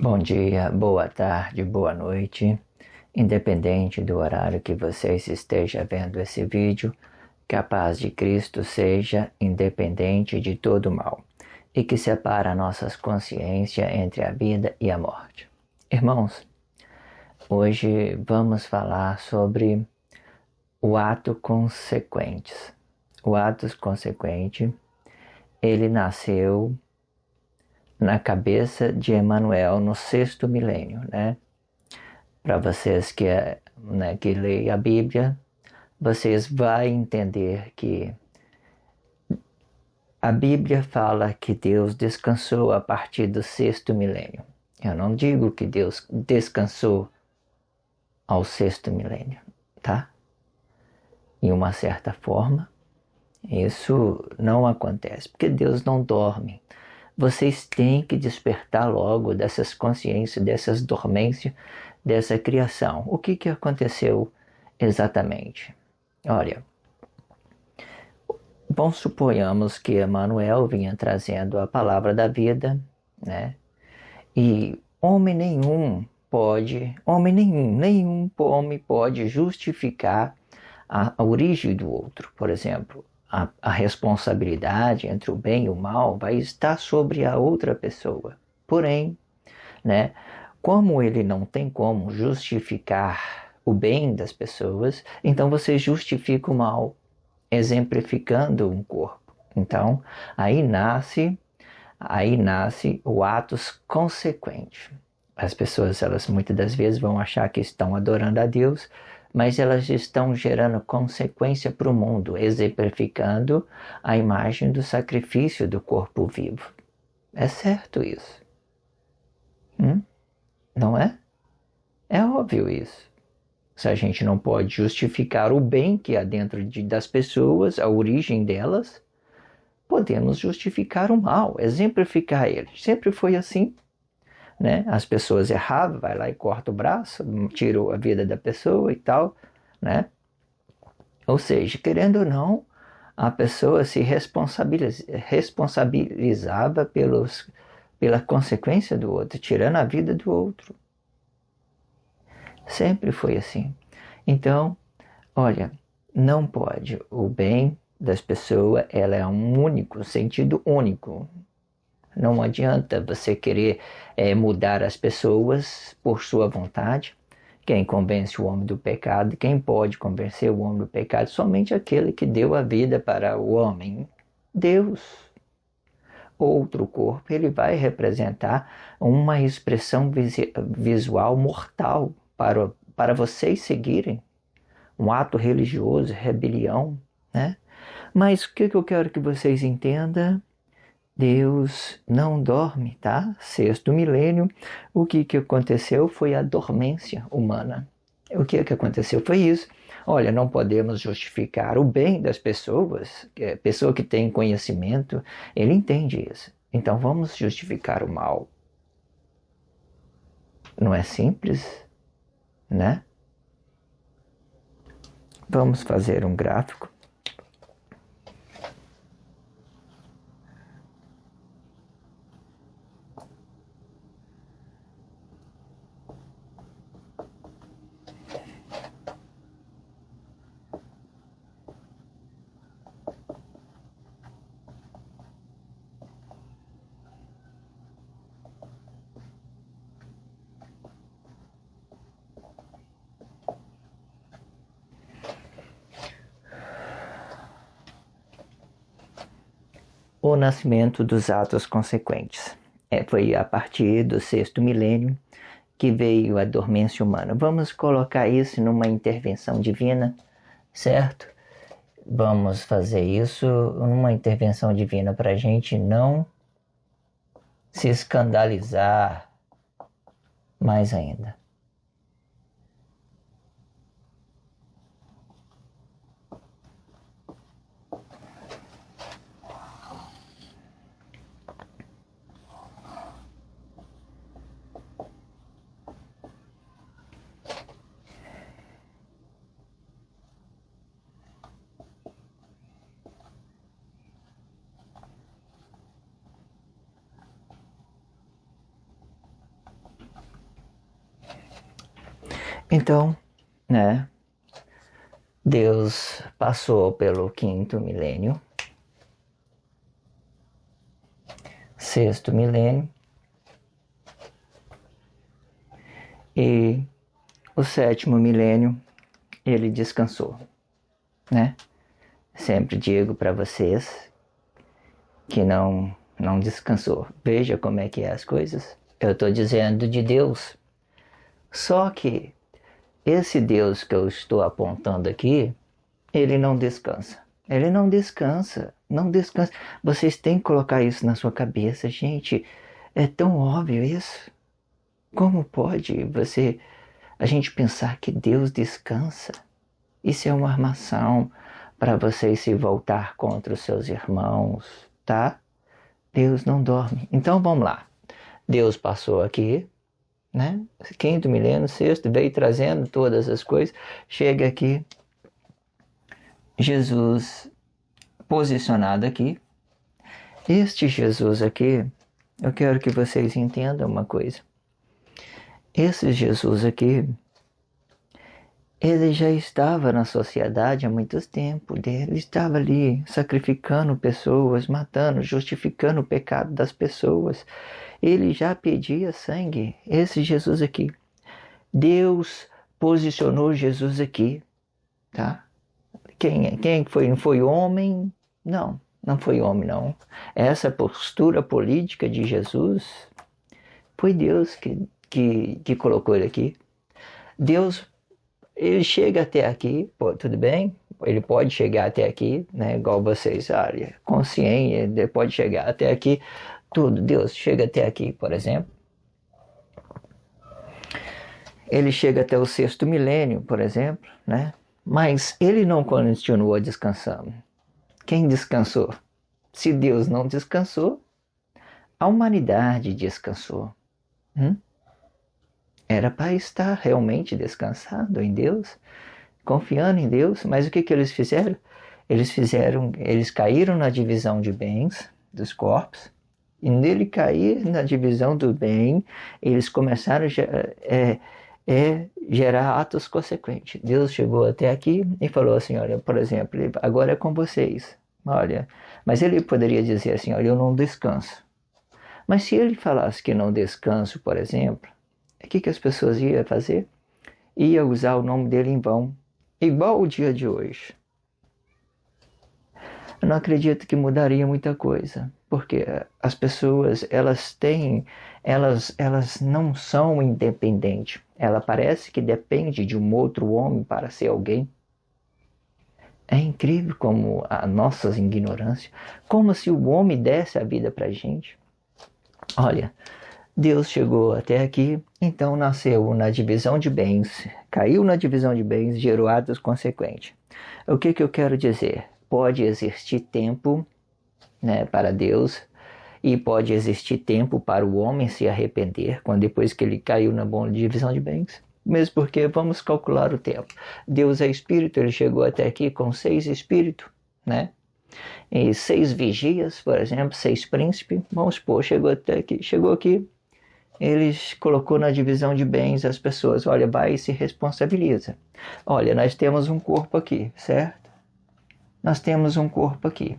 Bom dia, boa tarde, boa noite. Independente do horário que você esteja vendo esse vídeo, que a paz de Cristo seja independente de todo mal e que separa nossas consciências entre a vida e a morte. Irmãos, hoje vamos falar sobre o ato consequente. O ato consequente, ele nasceu na cabeça de Emanuel no sexto milênio, né? Para vocês que leem a Bíblia, vocês vão entender que a Bíblia fala que Deus descansou a partir do sexto milênio. Eu não digo que Deus descansou ao sexto milênio, tá? Em uma certa forma, isso não acontece, porque Deus não dorme. Vocês têm que despertar logo dessas consciências, dessas dormências, dessa criação. O que aconteceu exatamente? Olha, bom, suponhamos que Emmanuel vinha trazendo a palavra da vida, né? E nenhum homem pode justificar a origem do outro. Por exemplo, a responsabilidade entre o bem e o mal vai estar sobre a outra pessoa. Porém, né, como ele não tem como justificar o bem das pessoas, então você justifica o mal, exemplificando um corpo. Então, aí nasce, aí nasce o atos consequente. As pessoas, elas muitas das vezes vão achar que estão adorando a Deus, mas elas estão gerando consequência para o mundo, exemplificando a imagem do sacrifício do corpo vivo. É certo isso? Não é? É óbvio isso. Se a gente não pode justificar o bem que há das pessoas, a origem delas, podemos justificar o mal, exemplificar ele. Sempre foi assim, né? As pessoas erravam, vai lá e corta o braço, tirou a vida da pessoa e tal, né? Ou seja, querendo ou não, a pessoa se responsabilizava pela consequência do outro, tirando a vida do outro. Sempre foi assim. Então, olha, não pode. O bem das pessoas, ela é um único, sentido único. Não adianta você querer mudar as pessoas por sua vontade. Quem convence o homem do pecado, quem pode convencer o homem do pecado? Somente aquele que deu a vida para o homem. Deus. Outro corpo, ele vai representar uma expressão visual mortal para vocês seguirem. Um ato religioso, rebelião, né? Mas o que eu quero que vocês entendam? Deus não dorme, tá? Sexto milênio, o que aconteceu foi a dormência humana. O que aconteceu foi isso. Olha, não podemos justificar o bem das pessoas. Pessoa que tem conhecimento, ele entende isso. Então vamos justificar o mal. Não é simples, né? Vamos fazer um gráfico. O nascimento dos atos consequentes. Foi a partir do sexto milênio que veio a dormência humana. Vamos colocar isso numa intervenção divina, certo? Vamos fazer isso numa intervenção divina para a gente não se escandalizar mais ainda. Então, né, Deus passou pelo 5º milênio, 6º milênio, e o 7º milênio ele descansou, né? Sempre digo para vocês que não descansou. Veja como é que é as coisas. Eu estou dizendo de Deus. Só que esse Deus que eu estou apontando aqui, ele não descansa. Ele não descansa, não descansa. Vocês têm que colocar isso na sua cabeça, gente. É tão óbvio isso. Como pode a gente pensar que Deus descansa? Isso é uma armação para vocês se voltar contra os seus irmãos, tá? Deus não dorme. Então vamos lá. Deus passou aqui, né? 5º milênio, 6º, veio trazendo todas as coisas. Chega aqui, Jesus posicionado aqui. Este Jesus aqui, eu quero que vocês entendam uma coisa. Esse Jesus aqui, ele já estava na sociedade há muito tempo. Ele estava ali sacrificando pessoas, matando, justificando o pecado das pessoas. Ele já pedia sangue. Esse Jesus aqui. Deus posicionou Jesus aqui, tá? Quem foi? Não foi homem? Não foi homem, não. Essa postura política de Jesus foi Deus que colocou ele aqui. Deus, ele chega até aqui, tudo bem? Ele pode chegar até aqui, né? Igual vocês, olha, consciente, ele pode chegar até aqui, tudo. Deus chega até aqui, por exemplo. Ele chega até o 6º milênio, por exemplo, né? Mas ele não continuou descansando. Quem descansou? Se Deus não descansou, a humanidade descansou. Era para estar realmente descansado em Deus, confiando em Deus, mas o que eles fizeram? Eles caíram na divisão de bens dos corpos, e nele cair na divisão do bem, eles começaram a gerar atos consequentes. Deus chegou até aqui e falou assim, olha, por exemplo, agora é com vocês, olha, mas ele poderia dizer assim, olha, eu não descanso. Mas se ele falasse que não descanso, por exemplo, o que as pessoas iam fazer? Ia usar o nome dele em vão, igual o dia de hoje. Eu não acredito que mudaria muita coisa, porque as pessoas, elas não são independentes. Ela parece que depende de um outro homem para ser alguém. É incrível como a nossa ignorância, como se o homem desse a vida para a gente. Olha, Deus chegou até aqui, então nasceu na divisão de bens, caiu na divisão de bens, gerou atos consequentes. O que eu quero dizer? Pode existir tempo, né, para Deus, e pode existir tempo para o homem se arrepender, depois que ele caiu na divisão de bens. Mesmo porque vamos calcular o tempo. Deus é espírito, ele chegou até aqui com 6 espíritos, né? E 6 vigias, por exemplo, 6 príncipes, vamos supor, chegou aqui, ele colocou na divisão de bens as pessoas, olha, vai e se responsabiliza. Olha, nós temos um corpo aqui, certo? Nós temos um corpo aqui.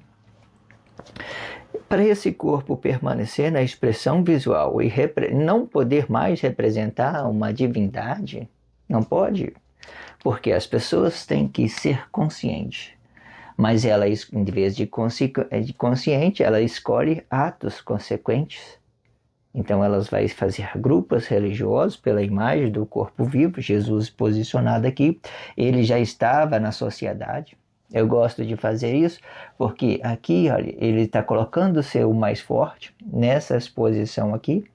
Para esse corpo permanecer na expressão visual e não poder mais representar uma divindade, não pode, porque as pessoas têm que ser conscientes. Mas ela, em vez de consciente, ela escolhe atos consequentes. Então elas vão fazer grupos religiosos pela imagem do corpo vivo, Jesus posicionado aqui, ele já estava na sociedade. Eu gosto de fazer isso porque aqui, olha, ele está colocando ser o mais forte nessa exposição aqui.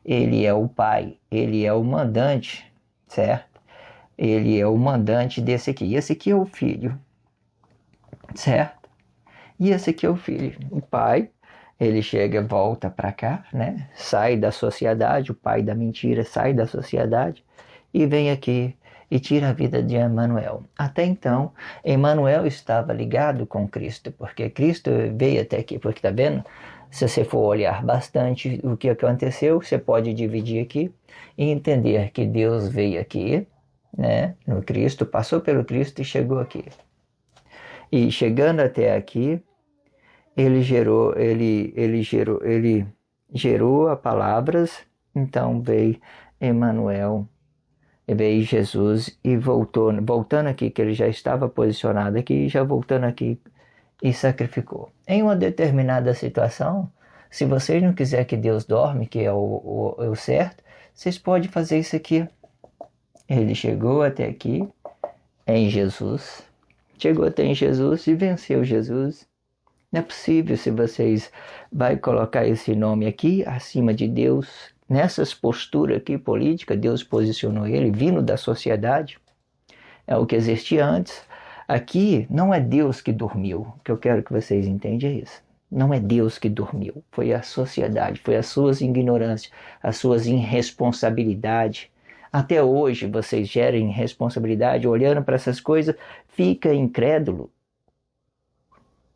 Ele é o pai, ele é o mandante, certo? Ele é o mandante desse aqui. Esse aqui é o filho, certo? E esse aqui é o filho. O pai, ele chega, volta para cá, né? Sai da sociedade, o pai da mentira sai da sociedade e vem aqui e tira a vida de Emmanuel. Até então, Emmanuel estava ligado com Cristo, porque Cristo veio até aqui, porque está vendo? Se você for olhar bastante o que aconteceu, você pode dividir aqui e entender que Deus veio aqui, né? No Cristo, passou pelo Cristo e chegou aqui. E chegando até aqui, ele gerou a palavras, então veio Emmanuel, veio Jesus e voltando aqui, que ele já estava posicionado aqui, já voltando aqui e sacrificou. Em uma determinada situação, se vocês não quiserem que Deus dorme, que é o certo, vocês podem fazer isso aqui. Ele chegou até aqui, em Jesus, chegou até em Jesus e venceu Jesus. Não é possível se vocês vai colocar esse nome aqui acima de Deus, nessas posturas aqui políticas, Deus posicionou ele, vindo da sociedade, é o que existia antes. Aqui não é Deus que dormiu, o que eu quero que vocês entendam é isso. Não é Deus que dormiu, foi a sociedade, foi as suas ignorâncias, as suas irresponsabilidades. Até hoje vocês gerem responsabilidade, olhando para essas coisas, fica incrédulo.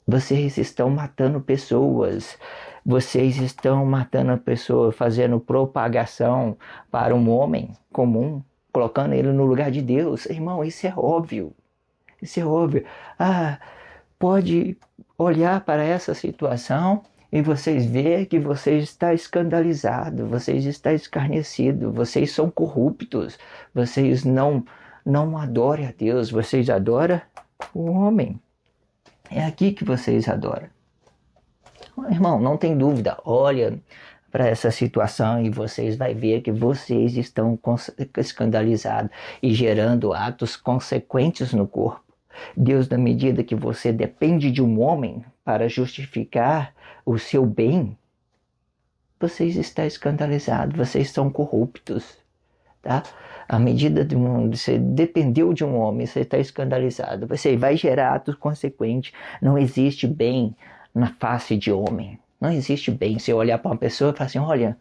Vocês estão matando pessoas, vocês estão matando a pessoa, fazendo propagação para um homem comum, colocando ele no lugar de Deus. Irmão, isso é óbvio. Isso é óbvio. Pode olhar para essa situação e vocês verem que vocês estão escandalizados, vocês estão escarnecidos, vocês são corruptos, vocês não adoram a Deus, vocês adoram o homem. É aqui que vocês adoram. Irmão, não tem dúvida, olha para essa situação e vocês vão ver que vocês estão escandalizados e gerando atos consequentes no corpo. Deus, na medida que você depende de um homem para justificar o seu bem, vocês estão escandalizados, vocês são corruptos, tá? À medida de você dependeu de um homem, você está escandalizado, você vai gerar atos consequentes. Não existe bem na face de homem, não existe bem. Você olhar para uma pessoa e falar assim, olha,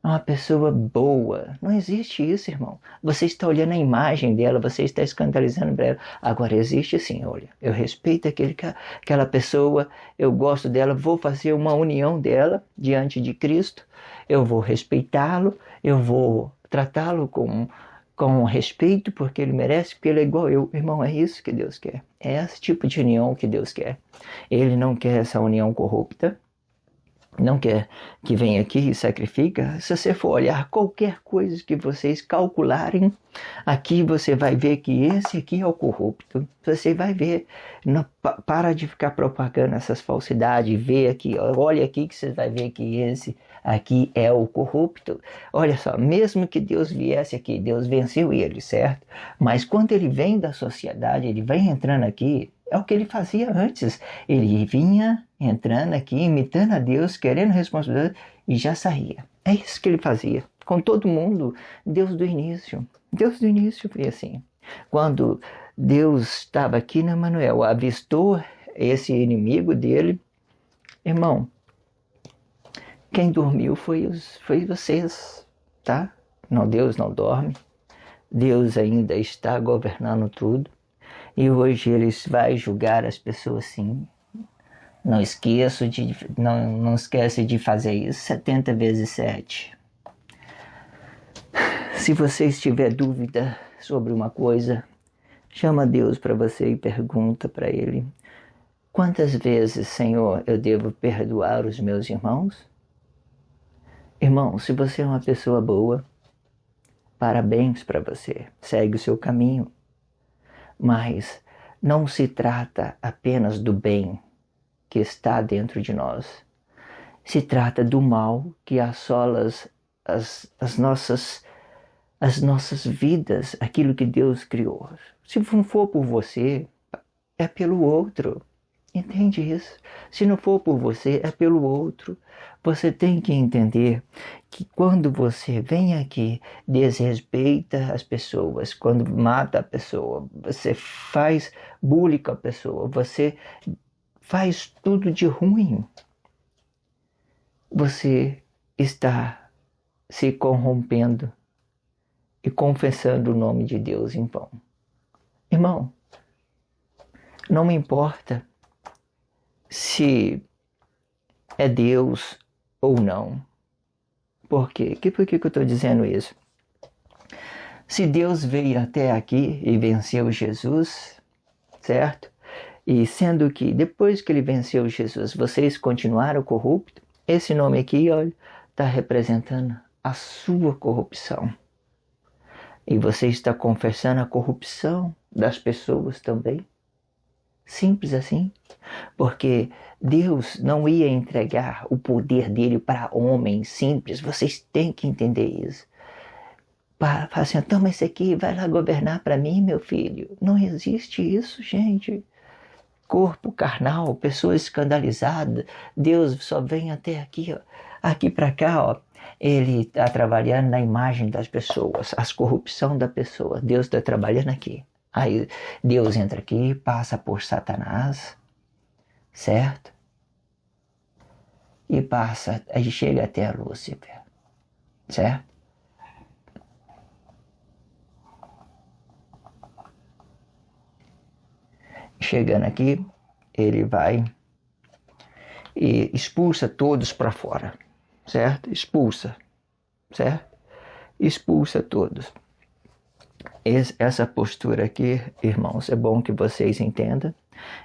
é uma pessoa boa. Não existe isso, irmão. Você está olhando a imagem dela, você está escandalizando para ela. Agora existe sim, olha, eu respeito aquela pessoa, eu gosto dela, vou fazer uma união dela diante de Cristo, eu vou respeitá-lo, eu vou tratá-lo com respeito, porque ele merece, porque ele é igual eu. Irmão, é isso que Deus quer. É esse tipo de união que Deus quer. Ele não quer essa união corrupta, não quer que venha aqui e sacrifica. Se você for olhar qualquer coisa que vocês calcularem, aqui você vai ver que esse aqui é o corrupto. Você vai ver, não, para de ficar propagando essas falsidades, vê aqui, olha aqui que você vai ver que esse aqui é o corrupto. Olha só, mesmo que Deus viesse aqui, Deus venceu ele, certo? Mas quando ele vem da sociedade, ele vem entrando aqui, é o que ele fazia antes. Ele vinha entrando aqui, imitando a Deus, querendo responsabilidade e já saía. É isso que ele fazia com todo mundo. Deus do início foi assim. Quando Deus estava aqui na Emmanuel, avistou esse inimigo dele, irmão, quem dormiu foi vocês, tá? Não, Deus não dorme. Deus ainda está governando tudo. E hoje Ele vai julgar as pessoas sim. Não esquece de fazer isso 70 vezes 7. Se você tiver dúvida sobre uma coisa, chama Deus para você e pergunta para Ele: quantas vezes, Senhor, eu devo perdoar os meus irmãos? Irmão, se você é uma pessoa boa, parabéns para você, segue o seu caminho. Mas não se trata apenas do bem que está dentro de nós. Se trata do mal que assola as nossas vidas, aquilo que Deus criou. Se não for por você, é pelo outro. Entende isso? Se não for por você, é pelo outro. Você tem que entender que quando você vem aqui, desrespeita as pessoas, quando mata a pessoa, você faz bullying com a pessoa, você faz tudo de ruim, você está se corrompendo e confessando o nome de Deus em vão. Irmão, não me importa se é Deus ou não. Por quê? Por que eu estou dizendo isso? Se Deus veio até aqui e venceu Jesus, certo? E sendo que depois que ele venceu Jesus, vocês continuaram corruptos, esse nome aqui, olha, está representando a sua corrupção. E você está confessando a corrupção das pessoas também. Simples assim. Porque Deus não ia entregar o poder dele para homens simples. Vocês têm que entender isso. Fala assim, toma esse aqui, vai lá governar para mim, meu filho. Não existe isso, gente. Corpo carnal, pessoa escandalizada. Deus só vem até aqui, ó. Aqui para cá, ó. Ele está trabalhando na imagem das pessoas, as corrupção da pessoa. Deus está trabalhando aqui. Aí Deus entra aqui, passa por Satanás, certo? E passa, aí chega até Lúcifer, certo? Chegando aqui, ele vai e expulsa todos para fora, certo? Expulsa, certo? Expulsa todos. Essa postura aqui, irmãos, é bom que vocês entendam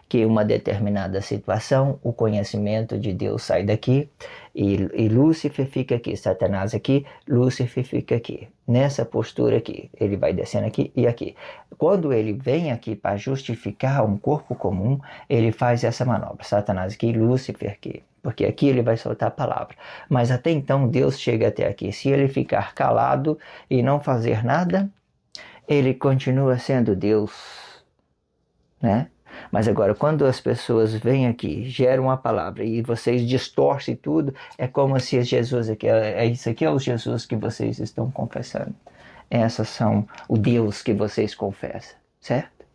que em uma determinada situação, o conhecimento de Deus sai daqui e Lúcifer fica aqui, Satanás aqui, Lúcifer fica aqui. Nessa postura aqui, ele vai descendo aqui e aqui. Quando ele vem aqui para justificar um corpo comum, ele faz essa manobra, Satanás aqui, Lúcifer aqui. Porque aqui ele vai soltar a palavra. Mas até então Deus chega até aqui. Se ele ficar calado e não fazer nada, ele continua sendo Deus, né? Mas agora, quando as pessoas vêm aqui, geram a palavra e vocês distorcem tudo, é como se Jesus aqui, isso aqui é o Jesus que vocês estão confessando. Essas são o Deus que vocês confessam, certo?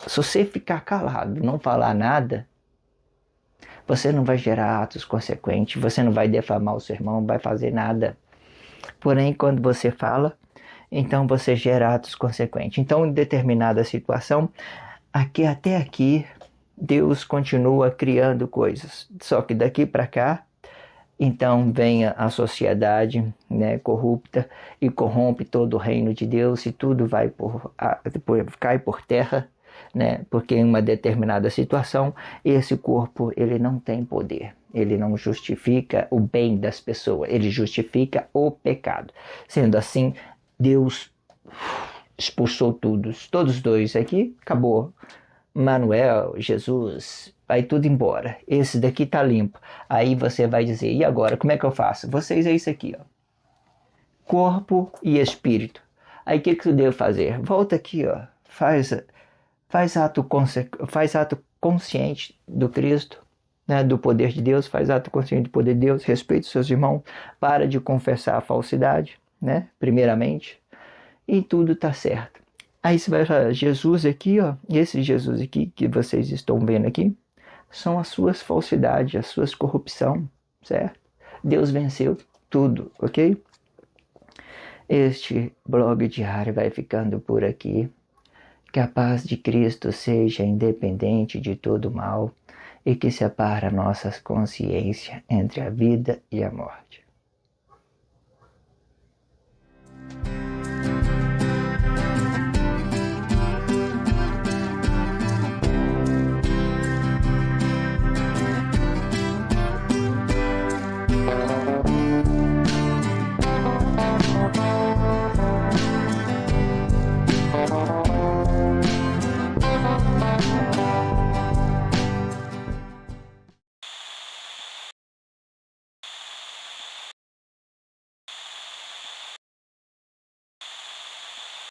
Se você ficar calado, não falar nada, você não vai gerar atos consequentes, você não vai defamar o seu irmão, não vai fazer nada. Porém, quando você fala, então você gera atos consequentes. Então, em determinada situação, até aqui, Deus continua criando coisas. Só que daqui para cá, então vem a sociedade, né, corrupta e corrompe todo o reino de Deus e tudo cai por terra, né, porque em uma determinada situação, esse corpo ele não tem poder. Ele não justifica o bem das pessoas, ele justifica o pecado. Sendo assim, Deus expulsou todos dois aqui, acabou. Manuel, Jesus, vai tudo embora. Esse daqui tá limpo. Aí você vai dizer, e agora, como é que eu faço? Vocês é isso aqui, ó. Corpo e espírito. Aí o que você deve fazer? Volta aqui, ó. Faz ato consciente do Cristo, né, do poder de Deus, faz ato consciente do poder de Deus, respeite seus irmãos, para de confessar a falsidade, né, primeiramente, e tudo está certo. Aí você vai falar, Jesus aqui, ó, esse Jesus aqui que vocês estão vendo aqui, são as suas falsidades, as suas corrupção, certo? Deus venceu tudo, ok? Este blog diário vai ficando por aqui. Que a paz de Cristo seja independente de todo mal e que separe a nossa consciência entre a vida e a morte.